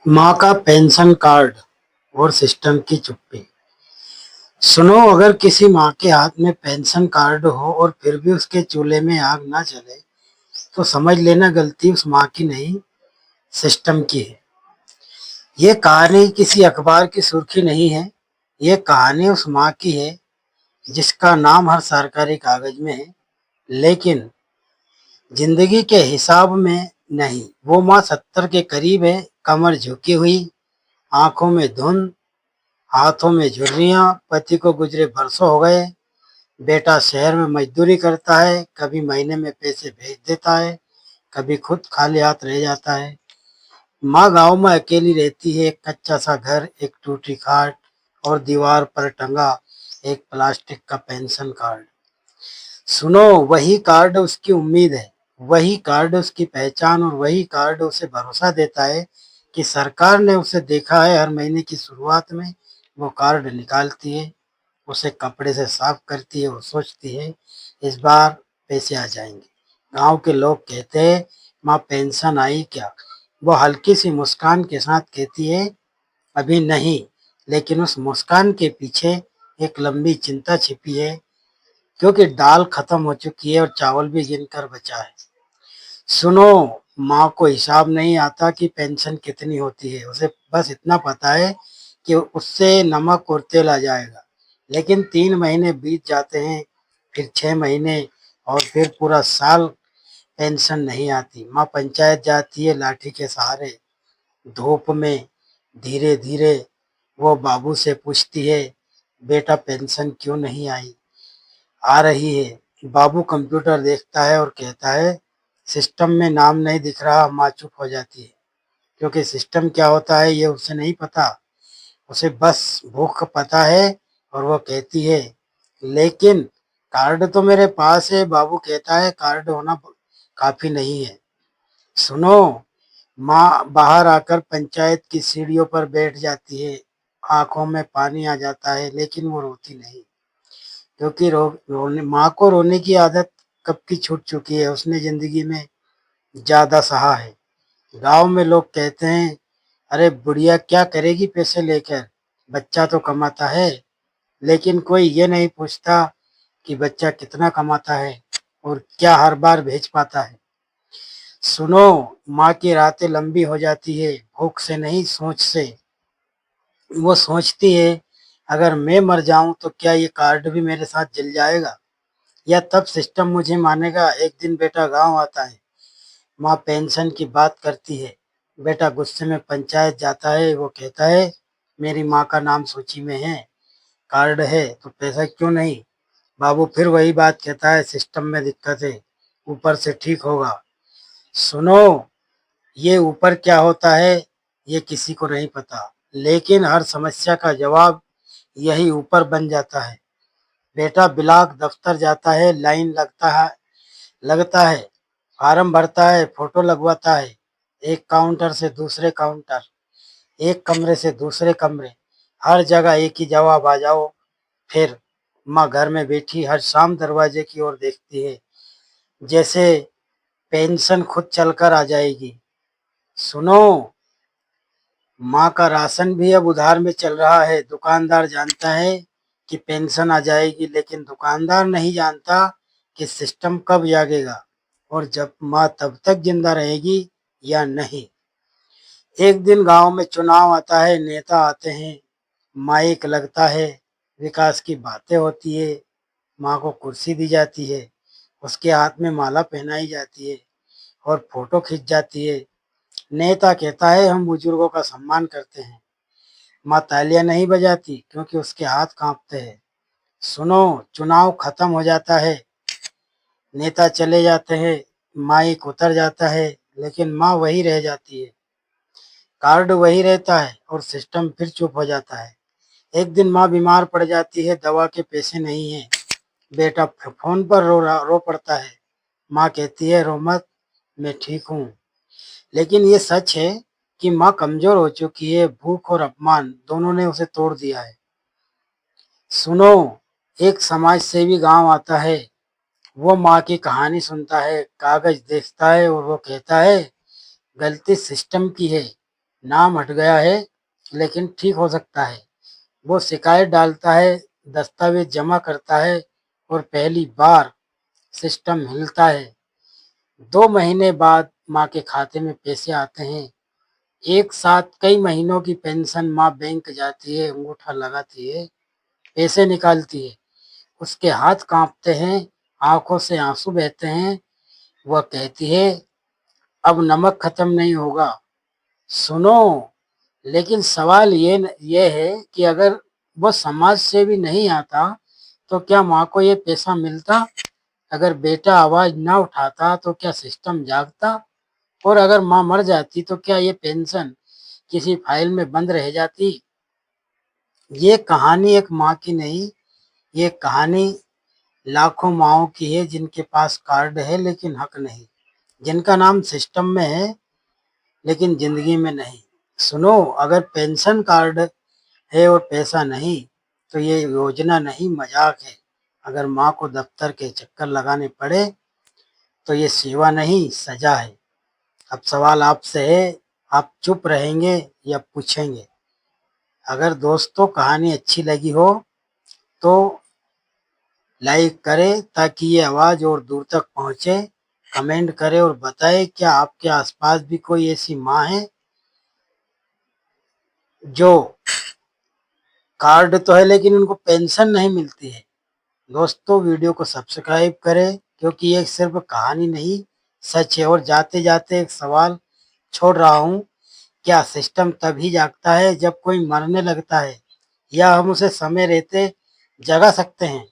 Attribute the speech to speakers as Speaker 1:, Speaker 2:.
Speaker 1: माँ का pension card और सिस्टम की चुप्पी। सुनो, अगर किसी माँ के हाथ में पेंशन कार्ड हो और फिर भी उसके चूल्हे में आग ना जले, तो समझ लेना गलती उस माँ की नहीं, सिस्टम की है। ये कहानी किसी अखबार की सुर्खी नहीं है। ये कहानी उस माँ की है जिसका नाम हर सरकारी कागज में है, लेकिन जिंदगी के हिसाब में नहीं। वो माँ 70 के करीब है, कमर झुकी हुई, आंखों में धुंध, हाथों में झुर्रियां। पति को गुजरे बरसों हो गए। बेटा शहर में मजदूरी करता है, कभी महीने में पैसे भेज देता है, कभी खुद खाली हाथ रह जाता है। माँ गांव में अकेली रहती है, एक कच्चा सा घर, एक टूटी खाट और दीवार पर टंगा एक प्लास्टिक का पेंशन कार्ड। सुनो, वही कार्ड उसकी उम्मीद है, वही कार्ड उसकी पहचान, और वही कार्ड उसे भरोसा देता है कि सरकार ने उसे देखा है। हर महीने की शुरुआत में वो कार्ड निकालती है, उसे कपड़े से साफ करती है और सोचती है इस बार पैसे आ जाएंगे। गांव के लोग कहते हैं, माँ पेंशन आई क्या? वो हल्की सी मुस्कान के साथ कहती है, अभी नहीं। लेकिन उस मुस्कान के पीछे एक लंबी चिंता छिपी है, क्योंकि दाल खत्म हो चुकी है और चावल भी गिनकर बचा है। सुनो, माँ को हिसाब नहीं आता कि पेंशन कितनी होती है। उसे बस इतना पता है कि उससे नमक और तेल आ जाएगा। लेकिन 3 महीने बीत जाते हैं, फिर 6 महीने, और फिर पूरा साल पेंशन नहीं आती। माँ पंचायत जाती है लाठी के सहारे, धूप में। धीरे धीरे वो बाबू से पूछती है, बेटा पेंशन क्यों नहीं आई? आ रही है। बाबू कंप्यूटर देखता है और कहता है, सिस्टम में नाम नहीं दिख रहा। माँ चुप हो जाती है, क्योंकि सिस्टम क्या होता है ये उसे नहीं पता। उसे बस भूख का पता है। और वो कहती है, लेकिन कार्ड तो मेरे पास है। बाबू कहता है, कार्ड होना काफी नहीं है। सुनो, माँ बाहर आकर पंचायत की सीढ़ियों पर बैठ जाती है। आंखों में पानी आ जाता है, लेकिन वो रोती नहीं, क्योंकि रोने माँ को रोने की आदत कब की छूट चुकी है। उसने जिंदगी में ज्यादा सहा है। गांव में लोग कहते हैं, अरे बुढ़िया क्या करेगी पैसे लेकर, बच्चा तो कमाता है। लेकिन कोई ये नहीं पूछता कि बच्चा कितना कमाता है और क्या हर बार भेज पाता है। सुनो, माँ की रातें लंबी हो जाती है, भूख से नहीं, सोच से। वो सोचती है, अगर मैं मर जाऊं तो क्या ये कार्ड भी मेरे साथ जल जाएगा, या तब सिस्टम मुझे मानेगा? एक दिन बेटा गांव आता है, माँ पेंशन की बात करती है। बेटा गुस्से में पंचायत जाता है। वो कहता है, मेरी माँ का नाम सूची में है, कार्ड है, तो पैसा क्यों नहीं? बाबू फिर वही बात कहता है, सिस्टम में दिक्कत है, ऊपर से ठीक होगा। सुनो, ये ऊपर क्या होता है ये किसी को नहीं पता, लेकिन हर समस्या का जवाब यही ऊपर बन जाता है। बेटा ब्लॉक दफ्तर जाता है, लाइन लगता है, फार्म भरता है, फोटो लगवाता है, एक काउंटर से दूसरे काउंटर, एक कमरे से दूसरे कमरे, हर जगह एक ही जवाब, आ जाओ। फिर माँ घर में बैठी हर शाम दरवाजे की ओर देखती है, जैसे पेंशन खुद चलकर आ जाएगी। सुनो, माँ का राशन भी अब उधार में चल रहा है। दुकानदार जानता है कि पेंशन आ जाएगी, लेकिन दुकानदार नहीं जानता कि सिस्टम कब जागेगा और जब माँ तब तक जिंदा रहेगी या नहीं। एक दिन गांव में चुनाव आता है, नेता आते हैं, माइक लगता है, विकास की बातें होती है। माँ को कुर्सी दी जाती है, उसके हाथ में माला पहनाई जाती है और फोटो खिंच जाती है। नेता कहता है, हम बुजुर्गों का सम्मान करते हैं। माँ तालियां नहीं बजाती, क्योंकि उसके हाथ कांपते हैं। सुनो, चुनाव खत्म हो जाता है, नेता चले जाते हैं, माइक उतर जाता है, लेकिन माँ वही रह जाती है। कार्ड वही रहता है और सिस्टम फिर चुप हो जाता है। एक दिन माँ बीमार पड़ जाती है, दवा के पैसे नहीं है। बेटा फोन पर रो पड़ता है। माँ कहती है, रो मत, मैं ठीक हूँ। लेकिन ये सच है कि माँ कमजोर हो चुकी है। भूख और अपमान दोनों ने उसे तोड़ दिया है। सुनो, एक समाज सेवी गांव आता है। वो माँ की कहानी सुनता है, कागज देखता है और वो कहता है, गलती सिस्टम की है, नाम हट गया है लेकिन ठीक हो सकता है। वो शिकायत डालता है, दस्तावेज जमा करता है और पहली बार सिस्टम हिलता है। 2 महीने बाद माँ के खाते में पैसे आते हैं। एक साथ कई महीनों की पेंशन। माँ बैंक जाती है, अंगूठा लगाती है, पैसे निकालती है। उसके हाथ कांपते हैं, आंखों से आंसू बहते हैं। वह कहती है, अब नमक खत्म नहीं होगा। सुनो, लेकिन सवाल ये है कि अगर वो समाज से भी नहीं आता तो क्या माँ को ये पैसा मिलता? अगर बेटा आवाज ना उठाता तो क्या सिस्टम जागता? और अगर माँ मर जाती तो क्या ये पेंशन किसी फाइल में बंद रह जाती? ये कहानी एक माँ की नहीं, ये कहानी लाखों माँओं की है जिनके पास कार्ड है लेकिन हक नहीं, जिनका नाम सिस्टम में है लेकिन जिंदगी में नहीं। सुनो, अगर पेंशन कार्ड है और पैसा नहीं तो ये योजना नहीं, मजाक है। अगर माँ को दफ्तर के चक्कर लगाने पड़े तो ये सेवा नहीं, सजा है। अब सवाल आपसे है, आप चुप रहेंगे या पूछेंगे? अगर दोस्तों कहानी अच्छी लगी हो तो लाइक करें ताकि ये आवाज़ और दूर तक पहुँचे। कमेंट करें और बताएं क्या आपके आसपास भी कोई ऐसी माँ है जो कार्ड तो है लेकिन उनको पेंशन नहीं मिलती है। दोस्तों वीडियो को सब्सक्राइब करें क्योंकि ये सिर्फ कहानी नहीं, सच है। और जाते जाते एक सवाल छोड़ रहा हूँ, क्या सिस्टम तभी जागता है जब कोई मरने लगता है या हम उसे समय रहते जगा सकते हैं?